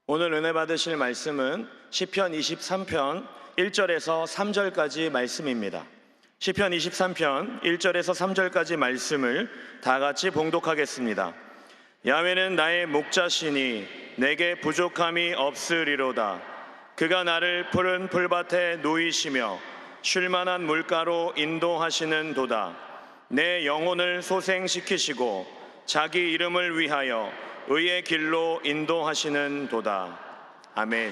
오늘 은혜 받으실 말씀은 시편 23편 1절에서 3절까지 말씀입니다. 시편 23편 1절에서 3절까지 말씀을 다 같이 봉독하겠습니다. 야훼는 나의 목자시니 내게 부족함이 없으리로다. 그가 나를 푸른 풀밭에 누이시며 쉴만한 물가로 인도하시는 도다. 내 영혼을 소생시키시고 자기 이름을 위하여 의의 길로 인도하시는 도다. 아멘.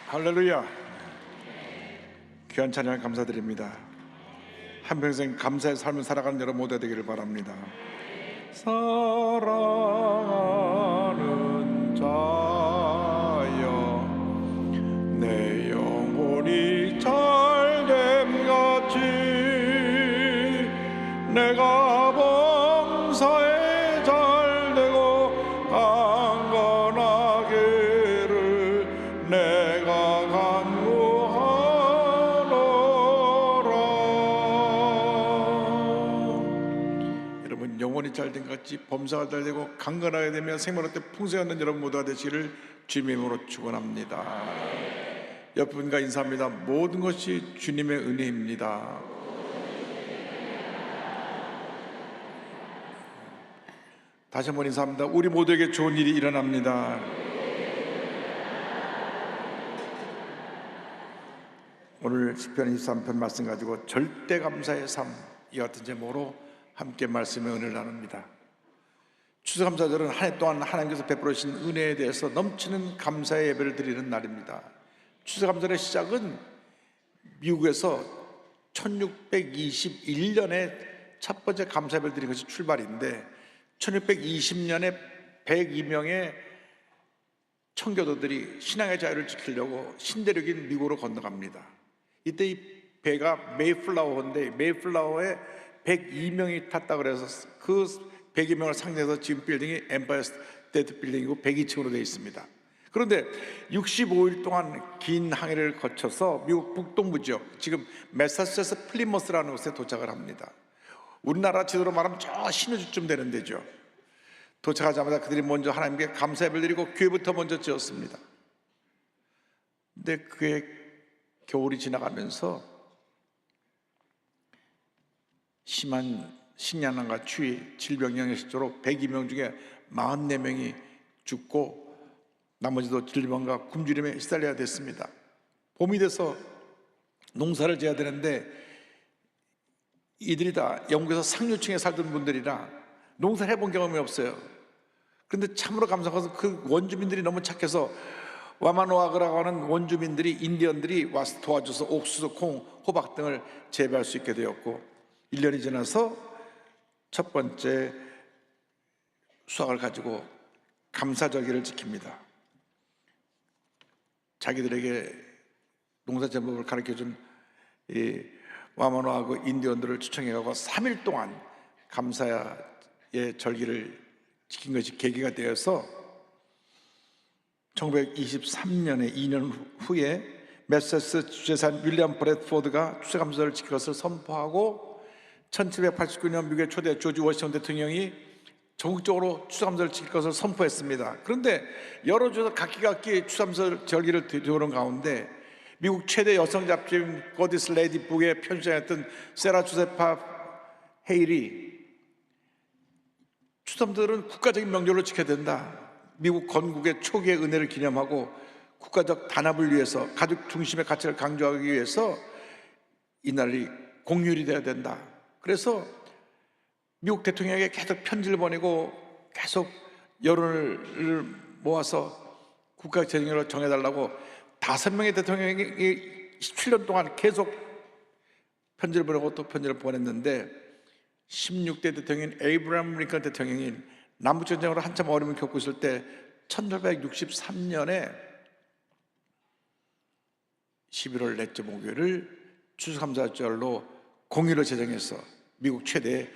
할렐루야. 귀한 찬양 감사드립니다. 한평생 감사의 삶을 살아가는 여러분 모두 되기를 바랍니다. 사랑하는 자여, 내 영혼이 잘됨같이 내가 범사에 잘되고 강건하기를 내가 간구하노라. 여러분, 영혼이 잘된 것 같이 범사가 잘되고 강건하게 되면 생명의 때 풍성한 여러분 모두가 되시기를 주님의 이름으로 축원합니다. 옆분과 인사합니다. 모든 것이 주님의 은혜입니다. 다시 한번 인사합니다. 우리 모두에게 좋은 일이 일어납니다. 오늘 시편 23편 말씀 가지고 절대 감사의 삶, 이 같은 제목으로 함께 말씀의 은혜를 나눕니다. 추수감사절은 한 해 동안 하나님께서 베풀어 주신 은혜에 대해서 넘치는 감사의 예배를 드리는 날입니다. 추수감사절의 시작은 미국에서 1621년에 첫 번째 감사 예배를 드린 것이 출발인데 1620년에 102명의 청교도들이 신앙의 자유를 지키려고 신대륙인 미국으로 건너갑니다. 이때 이 배가 메이플라워인데 메이플라워에 102명이 탔다 그래서 그 102명을 상대해서 지금 빌딩이 엠파이어 스테이트 빌딩이고 102층으로 되어 있습니다. 그런데 65일 동안 긴 항해를 거쳐서 미국 북동부 지역, 지금 매사추세츠 플리머스라는 곳에 도착을 합니다. 우리나라 지도로 말하면 저 신우주쯤 되는 데죠. 도착하자마자 그들이 먼저 하나님께 감사 예배를 드리고 교회부터 먼저 지었습니다. 근데 그게 겨울이 지나가면서 심한 식량난과 추위, 질병 영향으로 102명 중에 44명이 죽고 나머지도 질병과 굶주림에 시달려야 됐습니다. 봄이 돼서 농사를 지어야 되는데 이들이 다 영국에서 상류층에 살던 분들이라 농사를 해본 경험이 없어요. 그런데 참으로 감사해서 그 원주민들이 너무 착해서 와마노아그라고 하는 원주민들이, 인디언들이 와서 도와줘서 옥수수, 콩, 호박 등을 재배할 수 있게 되었고 1년이 지나서 첫 번째 수확을 가지고 감사절기를 지킵니다. 자기들에게 농사제법을 가르쳐준 이 와마노아그 인디언들을 초청해가고 3일 동안 감사의 절기를 지킨 것이 계기가 되어서 1923년에 2년 후에 매사추세츠 윌리엄 브래드포드가 추수감사절을 지킬 것을 선포하고 1789년 미국의 초대 조지 워싱턴 대통령이 전국적으로 추수감사절을 지킬 것을 선포했습니다. 그런데 여러 주에서 각기 추수감사 절기를 들어오는 가운데 미국 최대 여성 잡지인 거디스 레이디 북의 편집장이었던 세라 조세파 헤일이 추수감사절은 국가적인 명절로 지켜야 된다. 미국 건국의 초기의 은혜를 기념하고 국가적 단합을 위해서 가족 중심의 가치를 강조하기 위해서 이날이 공휴일이 되어야 된다. 그래서 미국 대통령에게 계속 편지를 보내고 계속 여론을 모아서 국가 재정으로 정해달라고 5명의 대통령이 17년 동안 계속 편지를 보내고 또 편지를 보냈는데 16대 대통령인 에이브라함 링컨 대통령이 남북전쟁으로 한참 어려움을 겪고 있을 때 1863년에 11월 넷째 목요일을 추수감사절로 공휴일로 제정해서 미국 최대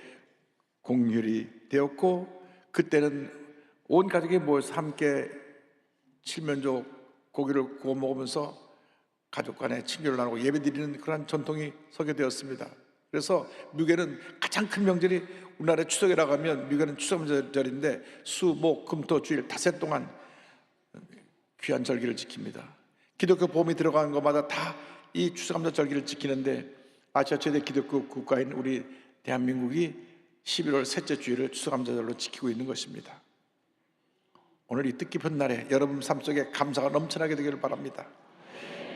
공휴일이 되었고 그때는 온 가족이 모여서 함께 칠면조 고기를 구워 먹으면서 가족 간에 친교를 나누고 예배드리는 그런 전통이 서게되었습니다. 그래서 미국에는 가장 큰 명절이 우리나라의 추석이라고 하면 미국에는 추석절인데 수, 목, 금, 토, 주일 닷새 동안 귀한 절기를 지킵니다. 기독교 봄이 들어가는 것마다 다 이 추수감사 절기를 지키는데 아시아 최대 기독교 국가인 우리 대한민국이 11월 셋째 주일을 추수감사절로 지키고 있는 것입니다. 오늘 이 뜻깊은 날에 여러분 삶 속에 감사가 넘쳐나게 되기를 바랍니다.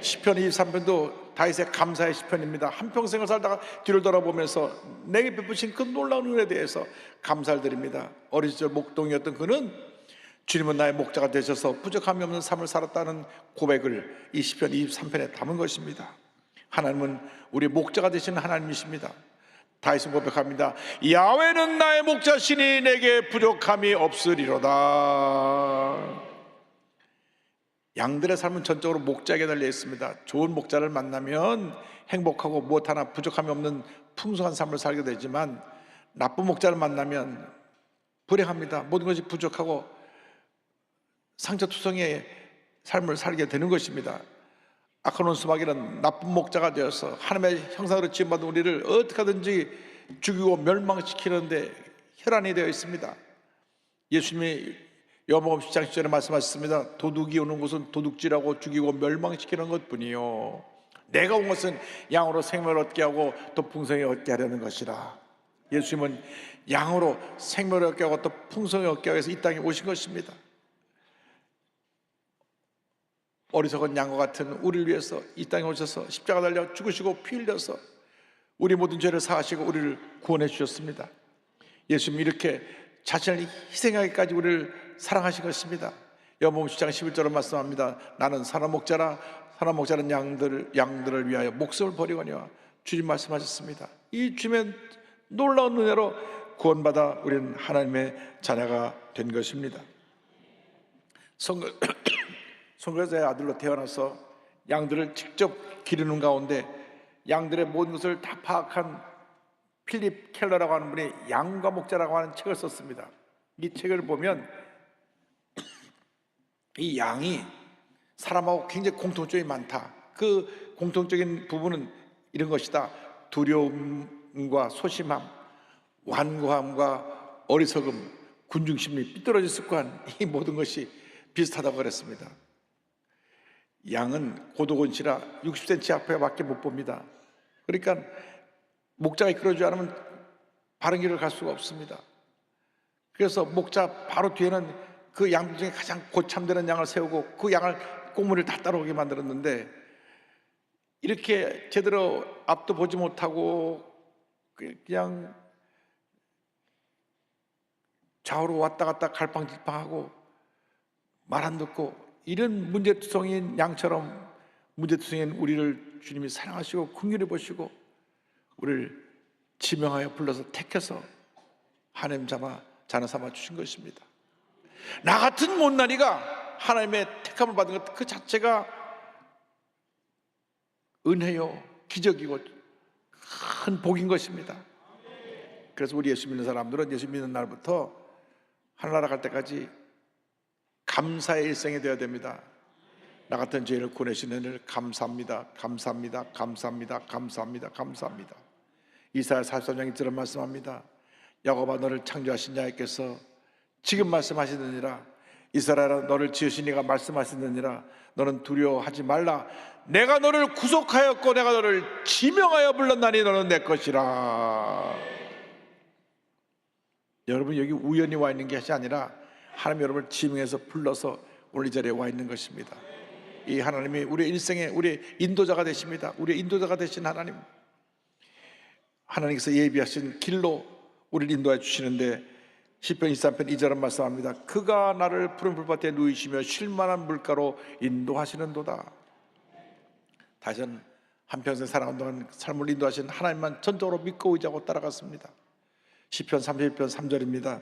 시편 23편도 다윗의 감사의 시편입니다. 한평생을 살다가 뒤를 돌아보면서 내게 베푸신 그 놀라운 은혜에 대해서 감사를 드립니다. 어린 시절 목동이었던 그는 주님은 나의 목자가 되셔서 부족함이 없는 삶을 살았다는 고백을 이 시편 23편에 담은 것입니다. 하나님은 우리 목자가 되시는 하나님이십니다. 다윗은 고백합니다. 야훼는 나의 목자시니 내게 부족함이 없으리로다. 양들의 삶은 전적으로 목자에게 달려 있습니다. 좋은 목자를 만나면 행복하고 무엇 하나 부족함이 없는 풍성한 삶을 살게 되지만 나쁜 목자를 만나면 불행합니다. 모든 것이 부족하고 상처투성이의 삶을 살게 되는 것입니다. 악한 원수마귀는 나쁜 목자가 되어서 하나님의 형상으로 지음받은 우리를 어떻게 하든지 죽이고 멸망시키는데 혈안이 되어 있습니다. 예수님이 요한복음 10장 10절에 말씀하셨습니다. 도둑이 오는 곳은 도둑질하고 죽이고 멸망시키는 것뿐이요 내가 온 것은 양으로 생명을 얻게 하고 또 풍성히 얻게 하려는 것이라. 예수님은 양으로 생명을 얻게 하고 또 풍성히 얻게 하기 위해서 이 땅에 오신 것입니다. 어리석은 양과 같은 우리를 위해서 이 땅에 오셔서 십자가 달려 죽으시고 피 흘려서 우리 모든 죄를 사하시고 우리를 구원해 주셨습니다. 예수님이 이렇게 자신을 희생하기까지 우리를 사랑하신 것입니다. 요한복음 10장 11절로 말씀합니다. 나는 사람 목자라 사람 목자는 양들을 위하여 목숨을 버리거니와 주님 말씀하셨습니다. 이 주님의 놀라운 은혜로 구원받아 우리는 하나님의 자녀가 된 것입니다. 선교사의 아들로 태어나서 양들을 직접 기르는 가운데 양들의 모든 것을 다 파악한 필립 켈러라고 하는 분이 양과 목자라고 하는 책을 썼습니다. 이 책을 보면 이 양이 사람하고 굉장히 공통점이 많다. 그 공통적인 부분은 이런 것이다. 두려움과 소심함, 완고함과 어리석음, 군중심리, 삐뚤어진 습관, 이 모든 것이 비슷하다고 그랬습니다. 양은 고도곤시라 60cm 앞에밖에 못 봅니다. 그러니까 목자가 이끌어주지 않으면 바른 길을 갈 수가 없습니다. 그래서 목자 바로 뒤에는 그 양 중에 가장 고참되는 양을 세우고 그 양을 꽁무니를 다 따라오게 만들었는데 이렇게 제대로 앞도 보지 못하고 그냥 좌우로 왔다 갔다 갈팡질팡하고 말 안 듣고 이런 문제투성이인 양처럼 문제투성이인 우리를 주님이 사랑하시고 긍휼히 보시고 우리를 지명하여 불러서 택해서 하나님 자녀 삼아 주신 것입니다. 나 같은 못난이가 하나님의 택함을 받은 것 그 자체가 은혜요 기적이고 큰 복인 것입니다. 그래서 우리 예수 믿는 사람들은 예수 믿는 날부터 하늘나라 갈 때까지 감사의 일생이 되어야 됩니다. 나 같은 죄인을 구원하신 은혜를 감사합니다. 감사합니다. 감사합니다. 감사합니다. 감사합니다. 이사야 43장 1절에 말씀합니다. 야곱아 너를 창조하신 자께서 지금 말씀하시느니라. 이스라엘아 너를 지으신 이가 말씀하시느니라. 너는 두려워하지 말라. 내가 너를 구속하였고 내가 너를 지명하여 불렀나니 너는 내 것이라. 여러분 여기 우연히 와 있는 것이 아니라 하나님 여러분을 지명해서 불러서 오늘 이 자리에 와 있는 것입니다. 이 하나님이 우리 일생의 우리 인도자가 되십니다. 우리 인도자가 되신 하나님, 하나님께서 예비하신 길로 우리를 인도해 주시는데 시편 23편 2절은 말씀합니다. 그가 나를 푸른 풀밭에 누이시며 쉴만한 물가로 인도하시는도다. 다시는 한평생 살아간 동안 삶을 인도하신 하나님만 전적으로 믿고 의지하고 따라갔습니다. 시편 31편 3절입니다.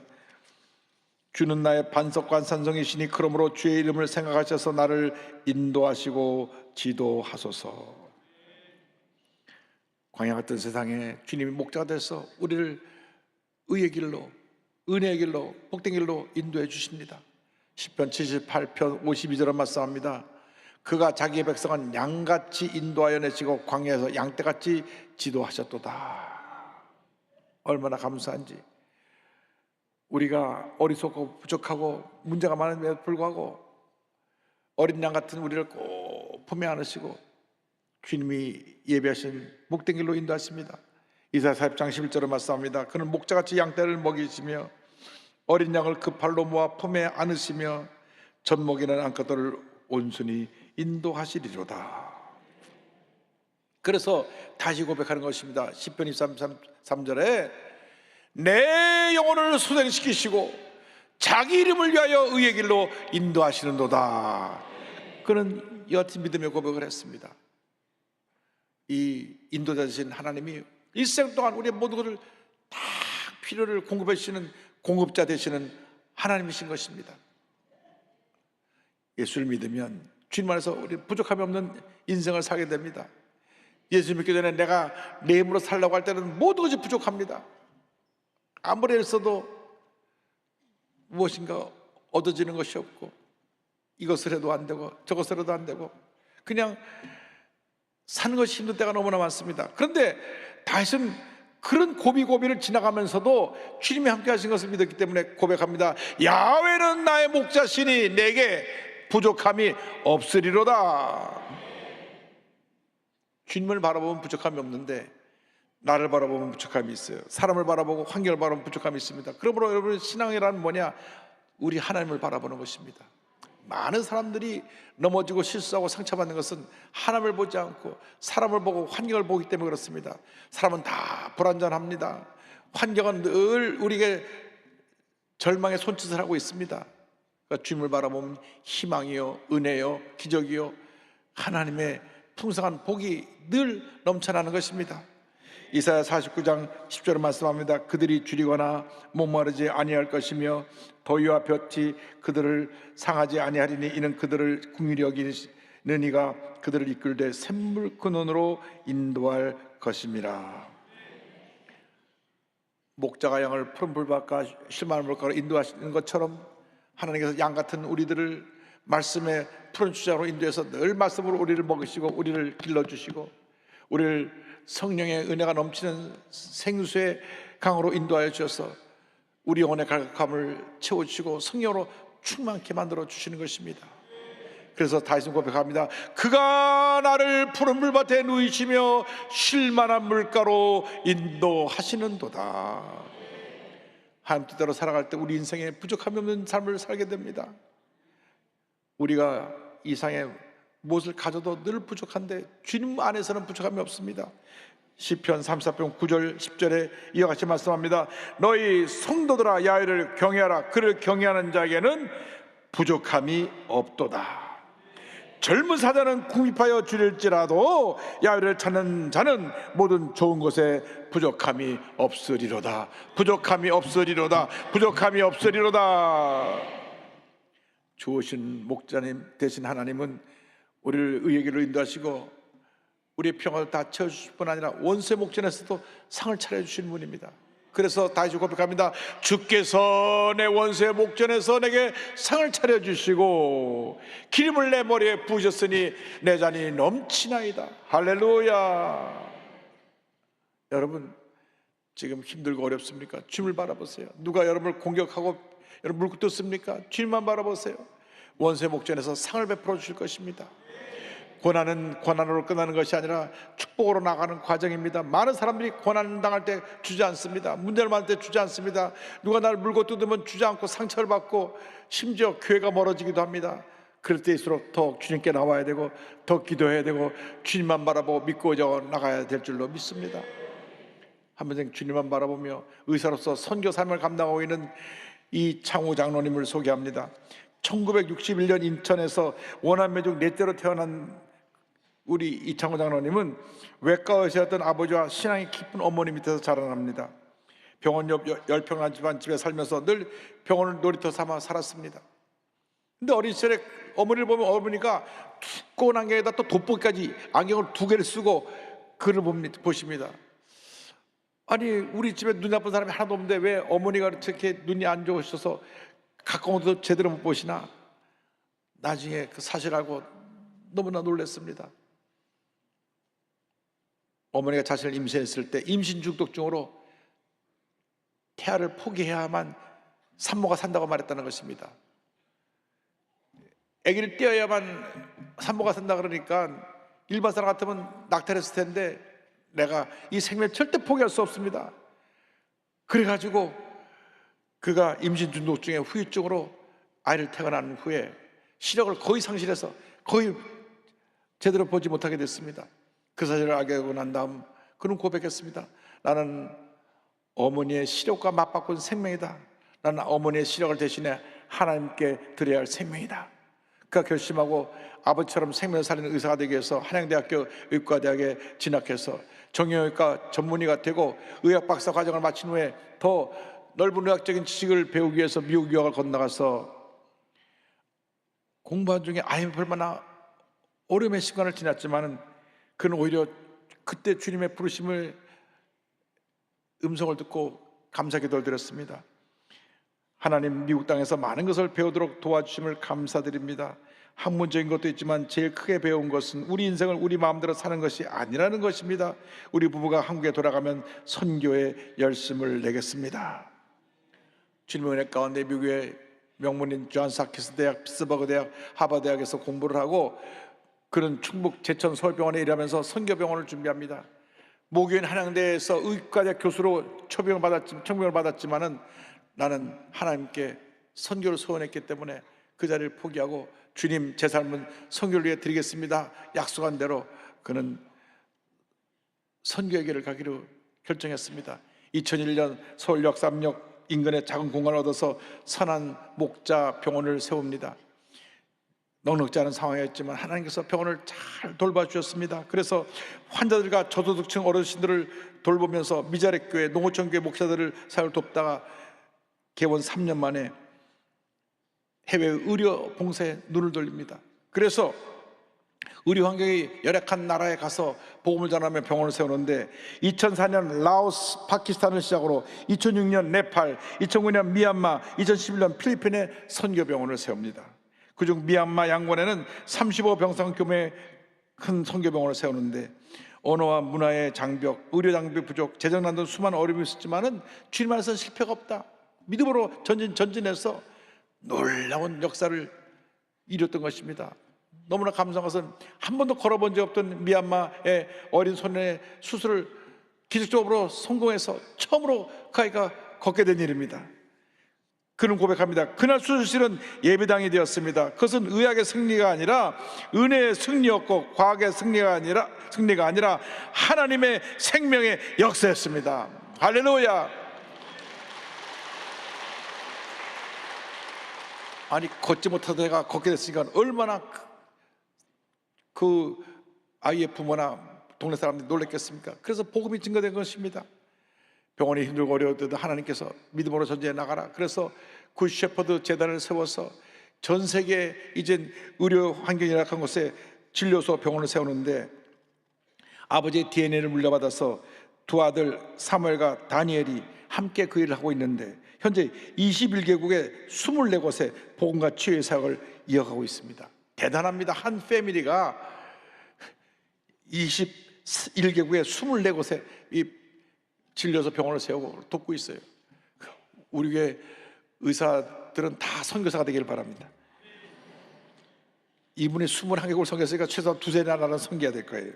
주는 나의 반석과 산성이시니 그러므로 주의 이름을 생각하셔서 나를 인도하시고 지도하소서. 광야 같은 세상에 주님이 목자가 돼서 우리를 의의 길로 은혜의 길로 복된 길로 인도해 주십니다. 시편 78편 52절은 말씀합니다. 그가 자기의 백성은 양같이 인도하여 내시고 광야에서 양떼같이 지도하셨도다. 얼마나 감사한지. 우리가 어리석고 부족하고 문제가 많음에도 불구하고 어린 양 같은 우리를 꼭 품에 안으시고 주님이 예배하신 목된 길로 인도하십니다. 이사야 40장 11절에 말씀합니다. 그는 목자같이 양떼를 먹이시며 어린 양을 그 팔로 모아 품에 안으시며 젖먹이는 암컷들을 온순히 인도하시리로다. 그래서 다시 고백하는 것입니다. 시편 23절에 내 영혼을 소생시키시고 자기 이름을 위하여 의의 길로 인도하시는도다. 그는 여하튼 믿음의 고백을 했습니다. 이 인도자 되신 하나님이 일생 동안 우리의 모든 것을 다 필요를 공급해 주시는 공급자 되시는 하나님이신 것입니다. 예수를 믿으면 주님 안에서 우리 부족함이 없는 인생을 살게 됩니다. 예수 믿기 전에 내가 내 힘으로 살려고 할 때는 모든 것이 부족합니다. 아무리 애써도 무엇인가 얻어지는 것이 없고 이것을 해도 안 되고 저것을 해도 안 되고 그냥 사는 것이 힘든 때가 너무나 많습니다. 그런데 다윗은 그런 고비고비를 지나가면서도 주님이 함께 하신 것을 믿었기 때문에 고백합니다. 야훼는 나의 목자시니 내게 부족함이 없으리로다. 주님을 바라보면 부족함이 없는데 나를 바라보면 부족함이 있어요. 사람을 바라보고 환경을 바라보면 부족함이 있습니다. 그러므로 여러분, 신앙이란 뭐냐? 우리 하나님을 바라보는 것입니다. 많은 사람들이 넘어지고 실수하고 상처받는 것은 하나님을 보지 않고 사람을 보고 환경을 보기 때문에 그렇습니다. 사람은 다 불완전합니다. 환경은 늘 우리에게 절망의 손짓을 하고 있습니다. 그러니까 주님을 바라보면 희망이요, 은혜요, 기적이요, 하나님의 풍성한 복이 늘 넘쳐나는 것입니다. 이사야 49장 10절에 말씀합니다. 그들이 줄이거나 목마르지 아니할 것이며 더위와 볕이 그들을 상하지 아니하리니 이는 그들을 긍휼히 여기는 이가 그들을 이끌되 샘물 근원으로 인도할 것임이라. 목자가 양을 푸른 불밭과 실만한 물가로 인도하시는 것처럼 하나님께서 양 같은 우리들을 말씀의 푸른 주자로 인도해서 늘 말씀으로 우리를 먹이시고 우리를 길러주시고 우리를 성령의 은혜가 넘치는 생수의 강으로 인도하여 주셔서 우리 영혼의 갈급함을 채워주시고 성령으로 충만케 만들어 주시는 것입니다. 그래서 다윗은 고백합니다. 그가 나를 푸른 물밭에 누이시며 쉴만한 물가로 인도하시는도다. 하나님 뜻대로 살아갈 때 우리 인생에 부족함이 없는 삶을 살게 됩니다. 우리가 이 세상에 무엇을 가져도 늘 부족한데 주님 안에서는 부족함이 없습니다. 시편 34편 9절 10절에 이와 같이 말씀합니다. 너희 성도들아 야훼를 경외하라. 그를 경외하는 자에게는 부족함이 없도다. 젊은 사자는 궁핍하여 줄일지라도 야훼를 찾는 자는 모든 좋은 것에 부족함이 없으리로다. 부족함이 없으리로다. 부족함이 없으리로다. 좋으신 목자님 되신 하나님은 우리를 의의 길로 인도하시고 우리의 평화를 다 채워주실 뿐 아니라 원수의 목전에서도 상을 차려주시는 분입니다. 그래서 다윗이 고백합니다. 주께서 내 원수의 목전에서 내게 상을 차려주시고 기름을 내 머리에 부으셨으니 내 잔이 넘치나이다. 할렐루야. 여러분, 지금 힘들고 어렵습니까? 주님을 바라보세요. 누가 여러분을 공격하고 여러분 물고 뜯습니까? 주님만 바라보세요. 원수의 목전에서 상을 베풀어 주실 것입니다. 고난은 고난으로 끝나는 것이 아니라 축복으로 나가는 과정입니다. 많은 사람들이 고난 당할 때 주지 않습니다. 문제를 만날 때 주지 않습니다. 누가 나를 물고 뜯으면 주지 않고 상처를 받고 심지어 교회가 멀어지기도 합니다. 그럴 때일수록 더 주님께 나와야 되고 더 기도해야 되고 주님만 바라보고 믿고 나가야 될 줄로 믿습니다. 한번 주님만 바라보며 의사로서 선교 삶을 감당하고 있는 이창호 장로님을 소개합니다. 1961년 인천에서 원한매족 넷째로 태어난 우리 이창호 장로님은 외과 의사였던 아버지와 신앙이 깊은 어머니 밑에서 자라납니다. 병원 옆 10평 집안 집에 살면서 늘 병원을 놀이터 삼아 살았습니다. 근데 어린 시절에 어머니를 보면 어머니가 두꺼운 안경에다 또 돋보기까지 안경을 2개를 쓰고 글을 보십니다. 아니 우리 집에 눈 나쁜 사람이 하나도 없는데 왜 어머니가 이렇게 눈이 안 좋으셔서 가까운 데도 제대로 못 보시나? 나중에 그 사실 알고 너무나 놀랐습니다. 어머니가 자신을 임신했을 때 임신 중독증으로 태아를 포기해야만 산모가 산다고 말했다는 것입니다. 아기를 떼어야만 산모가 산다 그러니까 일반 사람 같으면 낙태했을 텐데 내가 이 생명을 절대 포기할 수 없습니다. 그래가지고 그가 임신 중독증에 후유증으로 아이를 태어난 후에 시력을 거의 상실해서 거의 제대로 보지 못하게 됐습니다. 그 사실을 알게 하고 난 다음 그는 고백했습니다. 나는 어머니의 시력과 맞바꾼 생명이다. 나는 어머니의 시력을 대신해 하나님께 드려야 할 생명이다. 그가 결심하고 아버지처럼 생명을 살리는 의사가 되기 위해서 한양대학교 의과대학에 진학해서 정형외과 전문의가 되고 의학 박사 과정을 마친 후에 더 넓은 의학적인 지식을 배우기 위해서 미국 유학을 건너가서 공부한 중에 IMF 얼마나 어려움의 시간을 지났지만은 그는 오히려 그때 주님의 부르심을 음성을 듣고 감사 기도를 드렸습니다. 하나님, 미국 땅에서 많은 것을 배우도록 도와주심을 감사드립니다. 학문적인 것도 있지만 제일 크게 배운 것은 우리 인생을 우리 마음대로 사는 것이 아니라는 것입니다. 우리 부부가 한국에 돌아가면 선교에 열심을 내겠습니다. 주님의 은혜 가운데 미국의 명문인 존스 홉킨스 대학, 피츠버그 대학, 하버드 대학에서 공부를 하고 그는 충북 제천 서울병원에 일하면서 선교병원을 준비합니다. 모교인 한양대에서 의과대학 교수로 초빙을 받았지만은 나는 하나님께 선교를 소원했기 때문에 그 자리를 포기하고 주님, 제 삶은 선교를 위해 드리겠습니다 약속한 대로 그는 선교의 길을 가기로 결정했습니다. 2001년 서울 역삼역 인근에 작은 공간을 얻어서 선한 목자 병원을 세웁니다. 넉넉지 않은 상황이었지만 하나님께서 병원을 잘 돌봐주셨습니다. 그래서 환자들과 저소득층 어르신들을 돌보면서 미자립교회, 농어촌교회 목사들을 사역을 돕다가 개원 3년 만에 해외 의료 봉사에 눈을 돌립니다. 그래서 의료 환경이 열악한 나라에 가서 복음을 전하며 병원을 세우는데 2004년 라오스, 파키스탄을 시작으로 2006년 네팔, 2009년 미얀마, 2011년 필리핀에 선교병원을 세웁니다. 그중 미얀마 양곤에는 35병상 규모의 큰 선교병원을 세우는데 언어와 문화의 장벽, 의료 장비 부족, 재정난 등 수많은 어려움이 있었지만은 주님 안에서 실패가 없다. 믿음으로 전진해서 놀라운 역사를 이뤘던 것입니다. 너무나 감사한 것은 한 번도 걸어본 적 없던 미얀마의 어린 소년의 수술을 기적적으로 성공해서 처음으로 그 아이가 걷게 된 일입니다. 그는 고백합니다. 그날 수술실은 예배당이 되었습니다. 그것은 의학의 승리가 아니라 은혜의 승리였고 과학의 승리가 아니라 하나님의 생명의 역사였습니다. 할렐루야. 아니, 걷지 못하던 애가 걷게 됐으니까 얼마나 그 아이의 부모나 동네 사람들이 놀랐겠습니까? 그래서 복음이 증거된 것입니다. 병원이 힘들고 어려울 때도 하나님께서 믿음으로 전진해 나가라. 그래서 굿 셰퍼드 재단을 세워서 전 세계 이젠 의료 환경이 열악한 곳에 진료소 병원을 세우는데 아버지의 DNA를 물려받아서 두 아들 사무엘과 다니엘이 함께 그 일을 하고 있는데 현재 21개국의 24곳에 복음과 치유의 사역을 이어가고 있습니다. 대단합니다. 한 패밀리가 21개국의 24곳에 이 진료소 병원을 세우고 돕고 있어요. 우리 교회 의사들은 다 선교사가 되기를 바랍니다. 이분이 21개국을 선교했으니까 최소한 두세 나라는 선교해야 될 거예요.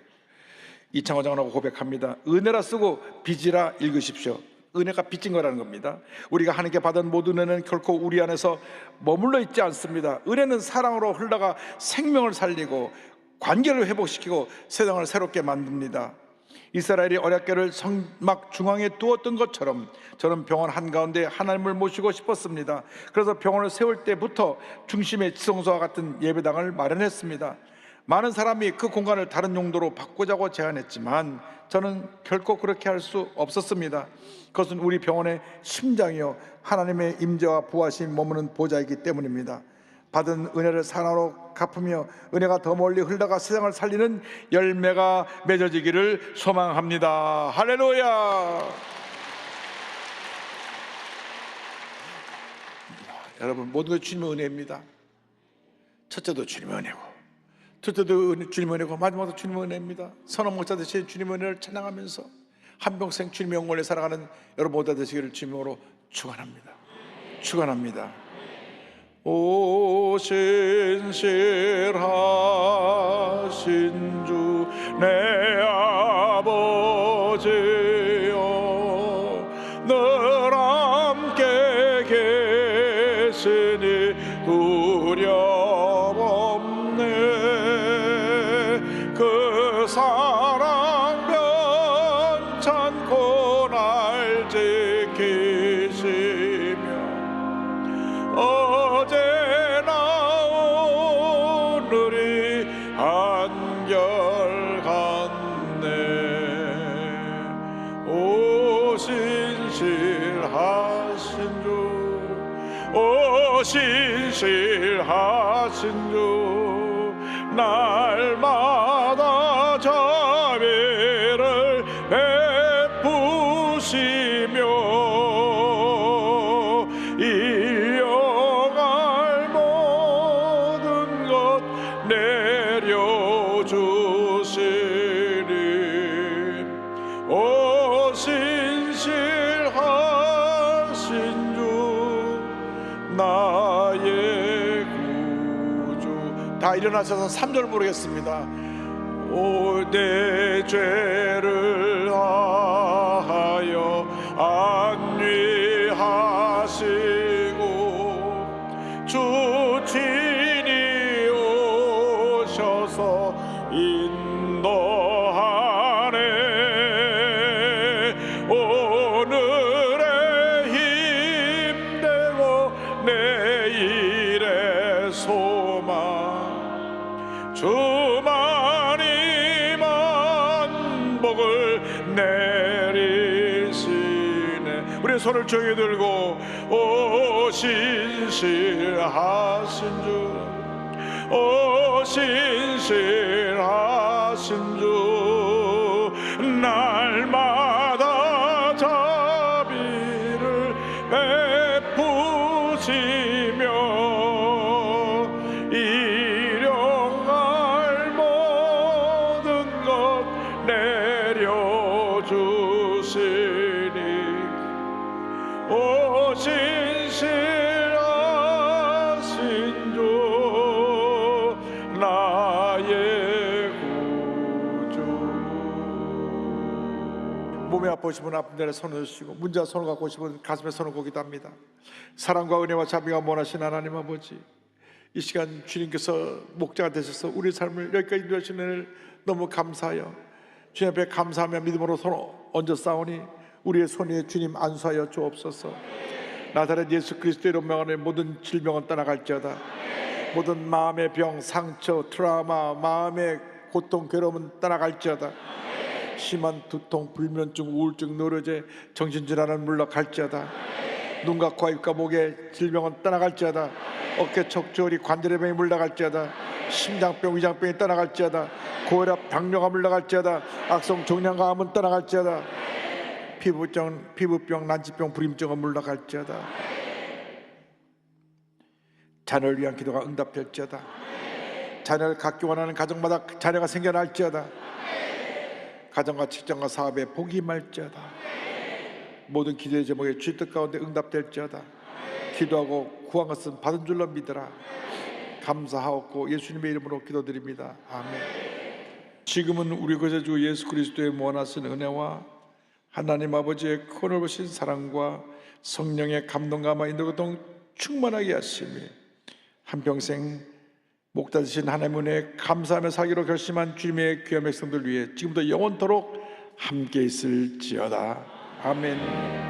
이창호 장로가 고백합니다. 은혜라 쓰고 빚이라 읽으십시오. 은혜가 빚진 거라는 겁니다. 우리가 하나님께 받은 모든 은혜는 결코 우리 안에서 머물러 있지 않습니다. 은혜는 사랑으로 흘러가 생명을 살리고 관계를 회복시키고 세상을 새롭게 만듭니다. 이스라엘이 언약궤를 성막 중앙에 두었던 것처럼 저는 병원 한가운데 하나님을 모시고 싶었습니다. 그래서 병원을 세울 때부터 중심에 지성소와 같은 예배당을 마련했습니다. 많은 사람이 그 공간을 다른 용도로 바꾸자고 제안했지만 저는 결코 그렇게 할 수 없었습니다. 그것은 우리 병원의 심장이요 하나님의 임재와 부하심이 머무는 보좌이기 때문입니다. 받은 은혜를 사랑으로 갚으며 은혜가 더 멀리 흘러가 세상을 살리는 열매가 맺어지기를 소망합니다. 할렐루야. 여러분, 모든 게 주님의 은혜입니다. 첫째도 주님의 은혜고, 둘째도 주님의 은혜고, 마지막도 주님의 은혜입니다. 선한 목자 되신 주님의 은혜를 찬양하면서 한평생 주님의 영광을 살아가는 여러분 모두 되시기를 주님으로 축원합니다. 축원합니다. 오 신실하신 주 내 아버지여, 늘 함께 계시니 두려움 없네. 그 사랑 변찮고 날 지키시며 어제나 오늘이 한결같네. 오 신실하신 주, 오 신실하신 주, 날마다 자비를 베푸시며 일용할 모든 것 내려주시니 오 신실하신 주 나의 구주. 다 일어나셔서 3절 부르겠습니다. 오 내 죄를 하여 안위하시고 주 친히 오셔서 인도하네. 오늘의 힘되고 내일의 소망 주만이 만복을 내리시네. 우리 손을 조용히 들고 오 신실하신 주, 오 신실하신 주, 날마다 자비를 베푸시며 일용할 모든 것 내려주시니 오 신실하신 주 나의 구주. 몸이 아프시면 아픈 데에 손을 드시고 문자 손을 갖고 오시면 가슴에 손을 고 기도합니다. 사랑과 은혜와 자비가 원하신 하나님 아버지, 이 시간 주님께서 목자가 되셔서 우리 삶을 여기까지 인도하시는 은혜를 너무 감사하여 주님 앞에 감사하며 믿음으로 손 얹어 싸우니 우리의 손 위에 주님 안수하여 주옵소서. 나사렛 예수 그리스도의 이름 명하는 모든 질병은 떠나갈지어다. 모든 마음의 병, 상처, 트라우마, 마음의 고통, 괴로움은 떠나갈지어다. 심한 두통, 불면증, 우울증, 노려제, 정신질환은 물러갈지어다. 눈과 코, 입과 목의 질병은 떠나갈지어다. 어깨, 척추, 관절의 병이 물러갈지어다. 심장병, 위장병이 떠나갈지어다. 고혈압, 당뇨가 물러갈지어다. 악성 종양감은 떠나갈지어다. 피부병, 난치병, 불임증은 물러갈지어다. 자녀를 위한 기도가 응답될지어다. 자녀를 갖기 원하는 가정마다 자녀가 생겨날지어다. 가정과 직장과 사업에 복이 임할지어다. 모든 기도의 제목에 주의 뜻 가운데 응답될지어다. 기도하고 구한 것은 받은 줄로 믿으라. 감사하옵고 예수님의 이름으로 기도드립니다. 아멘. 지금은 우리 구세주 예수 그리스도의 무한하신 은혜와 하나님 아버지의 크고 넓으신 사랑과 성령의 감동감화 인도교통 충만하게 하심이 한평생 목자 되신 하나님 은혜에 감사하며 살기로 결심한 주님의 귀한 백성들 위해 지금부터 영원토록 함께 있을지어다. 아멘.